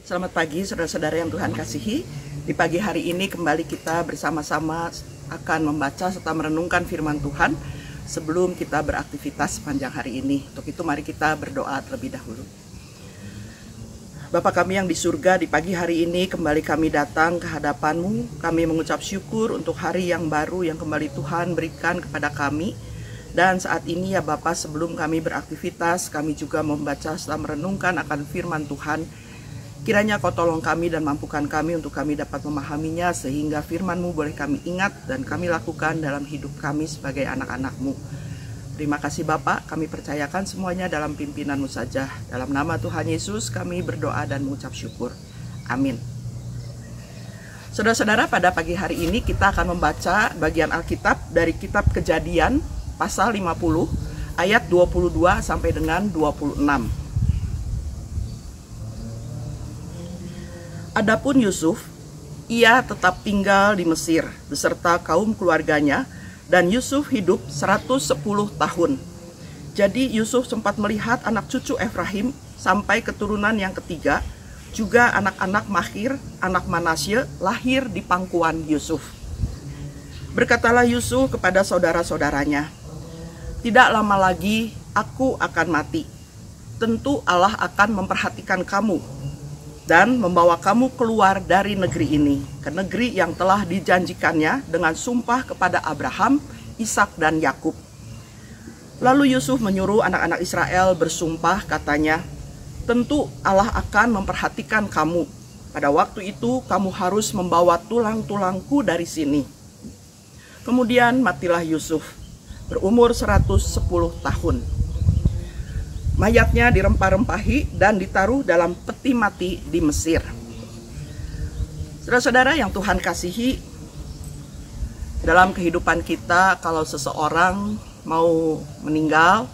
Selamat pagi saudara-saudara yang Tuhan kasihi. Di pagi hari ini kembali kita bersama-sama akan membaca serta merenungkan firman Tuhan sebelum kita beraktivitas sepanjang hari ini. Untuk itu mari kita berdoa terlebih dahulu. Bapa kami yang di surga, di pagi hari ini kembali kami datang ke hadapan-Mu. Kami mengucap syukur untuk hari yang baru yang kembali Tuhan berikan kepada kami. Dan saat ini ya Bapa, sebelum kami beraktivitas, kami juga membaca serta merenungkan akan firman Tuhan. Kiranya Kau tolong kami dan mampukan kami untuk kami dapat memahaminya, sehingga firman-Mu boleh kami ingat dan kami lakukan dalam hidup kami sebagai anak-anak-Mu. Terima kasih Bapa, kami percayakan semuanya dalam pimpinan-Mu saja. Dalam nama Tuhan Yesus kami berdoa dan mengucap syukur. Amin. Saudara-saudara, pada pagi hari ini kita akan membaca bagian Alkitab dari kitab Kejadian pasal 50 ayat 22 sampai dengan 26. Adapun Yusuf, ia tetap tinggal di Mesir beserta kaum keluarganya, dan Yusuf hidup 110 tahun. Jadi Yusuf sempat melihat anak cucu Efraim sampai keturunan yang ketiga, juga anak-anak Mahir, anak Manasye, lahir di pangkuan Yusuf. Berkatalah Yusuf kepada saudara-saudaranya, "Tidak lama lagi aku akan mati. Tentu Allah akan memperhatikan kamu dan membawa kamu keluar dari negeri ini ke negeri yang telah dijanjikannya dengan sumpah kepada Abraham, Ishak dan Yakub." Lalu Yusuf menyuruh anak-anak Israel bersumpah, katanya, "Tentu Allah akan memperhatikan kamu. Pada waktu itu kamu harus membawa tulang-tulangku dari sini." Kemudian matilah Yusuf, berumur 110 tahun. Mayatnya dirempah-rempahi dan ditaruh dalam peti mati di Mesir. Saudara-saudara yang Tuhan kasihi, dalam kehidupan kita, kalau seseorang mau meninggal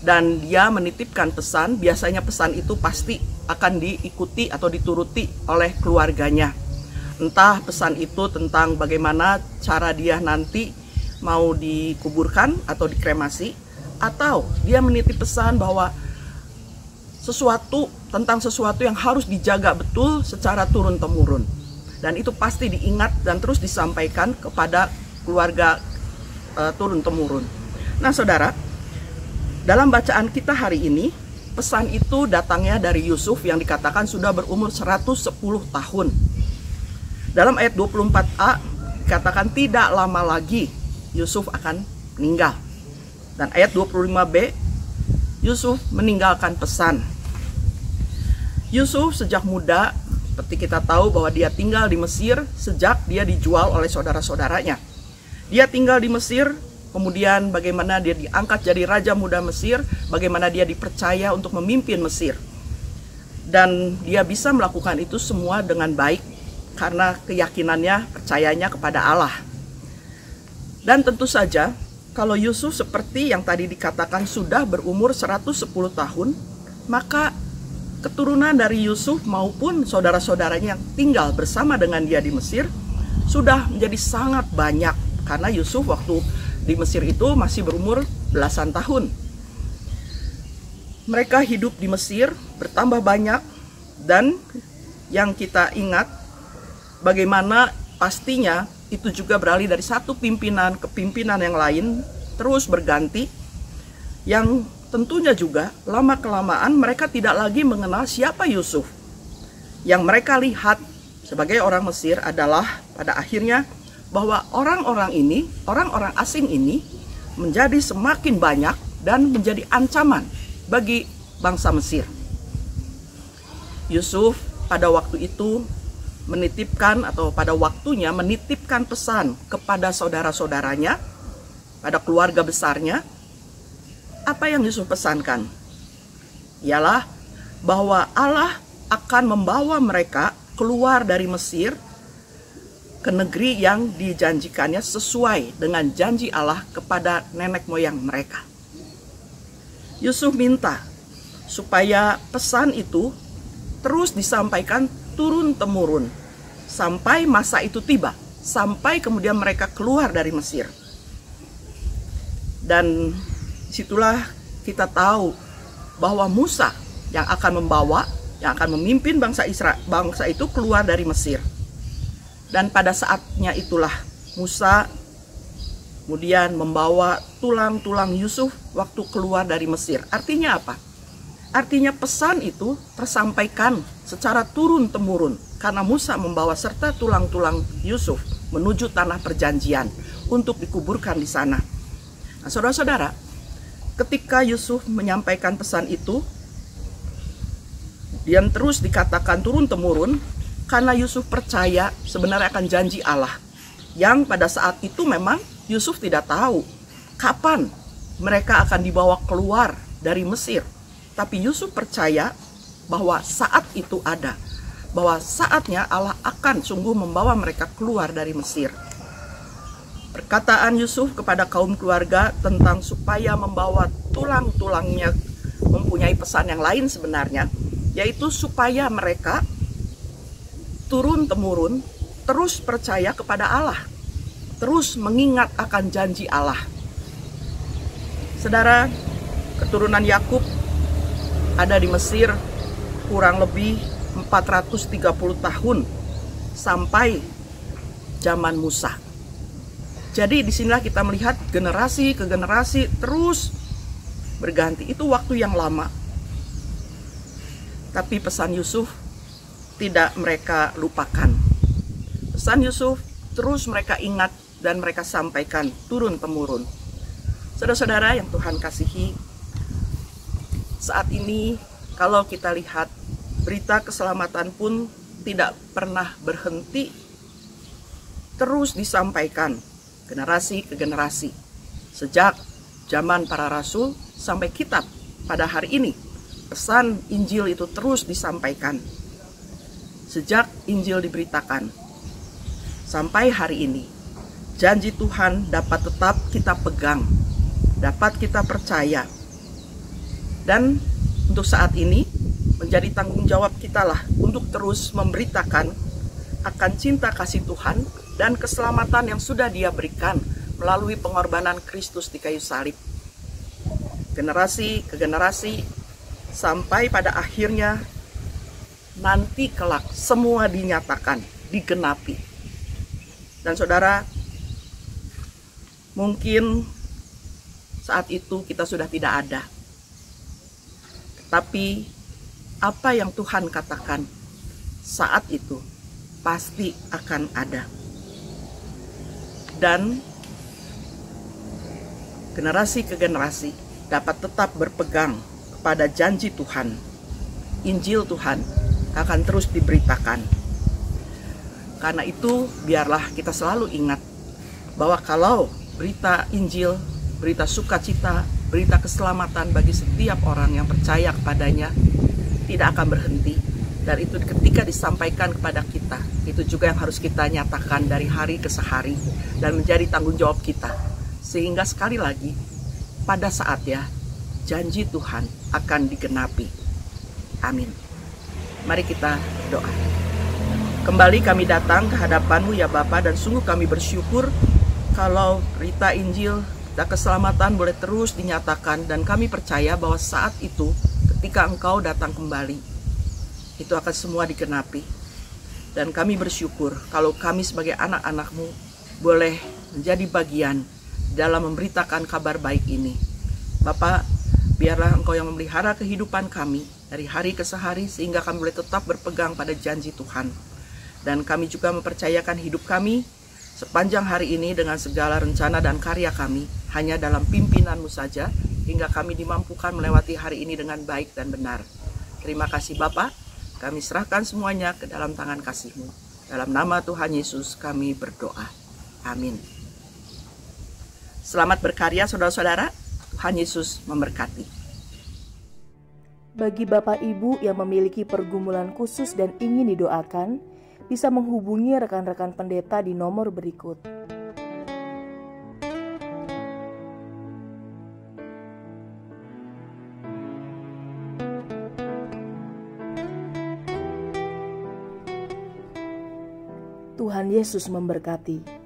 dan dia menitipkan pesan, biasanya pesan itu pasti akan diikuti atau dituruti oleh keluarganya. Entah pesan itu tentang bagaimana cara dia nanti mau dikuburkan atau dikremasi, atau dia menitip pesan bahwa sesuatu yang harus dijaga betul secara turun-temurun. Dan itu pasti diingat dan terus disampaikan kepada keluarga turun-temurun. Nah saudara, dalam bacaan kita hari ini, pesan itu datangnya dari Yusuf yang dikatakan sudah berumur 110 tahun. Dalam ayat 24a dikatakan tidak lama lagi Yusuf akan meninggal. Dan ayat 25b, Yusuf meninggalkan pesan. Yusuf sejak muda, seperti kita tahu bahwa dia tinggal di Mesir sejak dia dijual oleh saudara-saudaranya. Dia tinggal di Mesir, kemudian bagaimana dia diangkat jadi raja muda Mesir, bagaimana dia dipercaya untuk memimpin Mesir. Dan dia bisa melakukan itu semua dengan baik karena keyakinannya, percayanya kepada Allah. Dan tentu saja, kalau Yusuf seperti yang tadi dikatakan sudah berumur 110 tahun, maka keturunan dari Yusuf maupun saudara-saudaranya yang tinggal bersama dengan dia di Mesir sudah menjadi sangat banyak, karena Yusuf waktu di Mesir itu masih berumur belasan tahun. Mereka hidup di Mesir bertambah banyak, dan yang kita ingat bagaimana pastinya itu juga beralih dari satu pimpinan ke pimpinan yang lain, terus berganti, yang tentunya juga lama-kelamaan mereka tidak lagi mengenal siapa Yusuf. Yang mereka lihat sebagai orang Mesir adalah pada akhirnya bahwa orang-orang ini, orang-orang asing ini menjadi semakin banyak dan menjadi ancaman bagi bangsa Mesir. Yusuf pada waktu itu menitipkan atau pada waktunya menitipkan pesan kepada saudara-saudaranya, pada keluarga besarnya. Apa yang Yusuf pesankan? Ialah bahwa Allah akan membawa mereka keluar dari Mesir ke negeri yang dijanjikannya sesuai dengan janji Allah kepada nenek moyang mereka. Yusuf minta supaya pesan itu terus disampaikan turun-temurun sampai masa itu tiba, sampai kemudian mereka keluar dari Mesir. Dan situlah kita tahu bahwa Musa yang akan membawa yang akan memimpin bangsa itu keluar dari Mesir. Dan pada saatnya itulah Musa kemudian membawa tulang-tulang Yusuf waktu keluar dari Mesir. Artinya apa? Artinya pesan itu tersampaikan secara turun-temurun karena Musa membawa serta tulang-tulang Yusuf menuju tanah perjanjian untuk dikuburkan di sana. Nah, saudara-saudara, ketika Yusuf menyampaikan pesan itu, dan terus dikatakan turun-temurun karena Yusuf percaya sebenarnya akan janji Allah, yang pada saat itu memang Yusuf tidak tahu kapan mereka akan dibawa keluar dari Mesir. Tapi Yusuf percaya bahwa saat itu ada, bahwa saatnya Allah akan sungguh membawa mereka keluar dari Mesir. Perkataan Yusuf kepada kaum keluarga tentang supaya membawa tulang-tulangnya mempunyai pesan yang lain sebenarnya, yaitu supaya mereka turun-temurun terus percaya kepada Allah, terus mengingat akan janji Allah. Saudara, keturunan Yakub ada di Mesir kurang lebih 430 tahun sampai zaman Musa. Jadi disinilah kita melihat generasi ke generasi terus berganti. Itu waktu yang lama. Tapi pesan Yusuf tidak mereka lupakan. Pesan Yusuf terus mereka ingat dan mereka sampaikan turun-temurun. Saudara-saudara yang Tuhan kasihi, saat ini kalau kita lihat berita keselamatan pun tidak pernah berhenti, terus disampaikan generasi ke generasi. Sejak zaman para rasul sampai kitab pada hari ini, pesan Injil itu terus disampaikan. Sejak Injil diberitakan sampai hari ini, janji Tuhan dapat tetap kita pegang, dapat kita percaya. Dan untuk saat ini menjadi tanggung jawab kita lah untuk terus memberitakan akan cinta kasih Tuhan dan keselamatan yang sudah Dia berikan melalui pengorbanan Kristus di kayu salib. Generasi ke generasi sampai pada akhirnya nanti kelak semua dinyatakan, digenapi. Dan saudara, mungkin saat itu kita sudah tidak ada. Tapi apa yang Tuhan katakan saat itu pasti akan ada. Dan generasi ke generasi dapat tetap berpegang kepada janji Tuhan. Injil Tuhan akan terus diberitakan. Karena itu biarlah kita selalu ingat bahwa kalau berita Injil, berita sukacita, berita keselamatan bagi setiap orang yang percaya kepadanya tidak akan berhenti. Dan itu ketika disampaikan kepada kita, itu juga yang harus kita nyatakan dari hari ke hari dan menjadi tanggung jawab kita. Sehingga sekali lagi, pada saatnya janji Tuhan akan digenapi. Amin. Mari kita berdoa. Kembali kami datang ke hadapan-Mu ya Bapa, dan sungguh kami bersyukur kalau berita Injil dan keselamatan boleh terus dinyatakan, dan kami percaya bahwa saat itu ketika Engkau datang kembali, itu akan semua digenapi. Dan kami bersyukur kalau kami sebagai anak-anak-Mu boleh menjadi bagian dalam memberitakan kabar baik ini. Bapak, biarlah Engkau yang memelihara kehidupan kami dari hari ke hari, sehingga kami boleh tetap berpegang pada janji Tuhan. Dan kami juga mempercayakan hidup kami sepanjang hari ini dengan segala rencana dan karya kami hanya dalam pimpinan-Mu saja, hingga kami dimampukan melewati hari ini dengan baik dan benar. Terima kasih Bapa, kami serahkan semuanya ke dalam tangan kasih-Mu. Dalam nama Tuhan Yesus kami berdoa. Amin. Selamat berkarya saudara-saudara, Tuhan Yesus memberkati. Bagi Bapak Ibu yang memiliki pergumulan khusus dan ingin didoakan, bisa menghubungi rekan-rekan pendeta di nomor berikut. Tuhan Yesus memberkati.